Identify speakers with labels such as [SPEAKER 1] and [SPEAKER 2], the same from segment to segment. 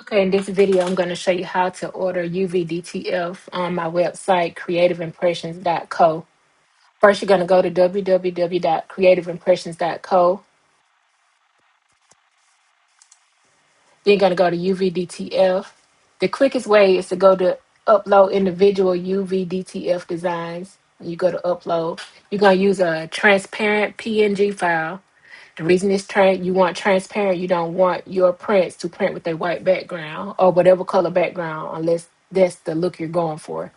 [SPEAKER 1] Okay, in this video, I'm going to show you how to order UV DTF on my website, creativeimpressions.co. First, you're going to go to www.creativeimpressions.co. Then you're going to go to UV DTF. The quickest way is to go to upload individual UV DTF designs. You go to upload. You're going to use a transparent PNG file. The reason it's you want transparent, you don't want your prints to print with a white background or whatever color background, unless that's the look you're going for.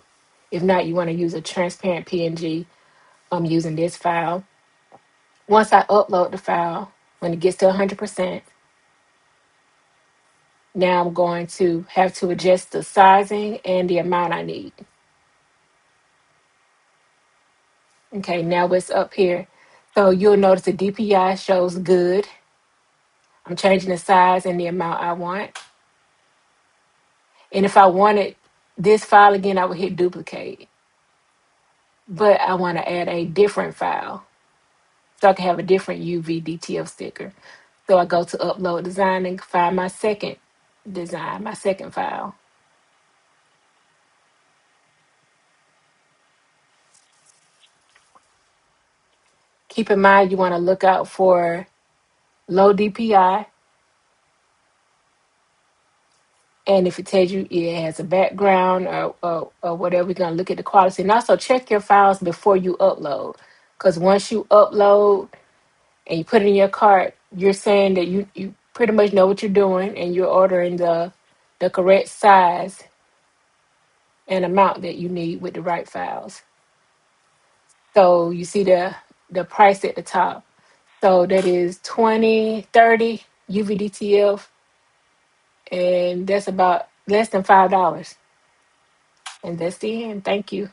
[SPEAKER 1] If not, you want to use a transparent PNG. I'm using this file. Once I upload the file, when it gets to 100%, now I'm going to have to adjust the sizing and the amount I need. Okay, now it's up here. So you'll notice the DPI shows good. I'm changing the size and the amount I want. And if I wanted this file again, I would hit duplicate. But I want to add a different file so I can have a different UV DTF sticker. So I go to upload design and find my second design, my second file. Keep in mind you want to look out for low DPI. And if it tells you it has a background or whatever, we're going to look at the quality. And also check your files before you upload. Because once you upload and you put it in your cart, you're saying that you pretty much know what you're doing and you're ordering the correct size and amount that you need with the right files. So you see the price at the top. So that is 2030 UVDTF, and that's about less than $5. And that's the end. Thank you.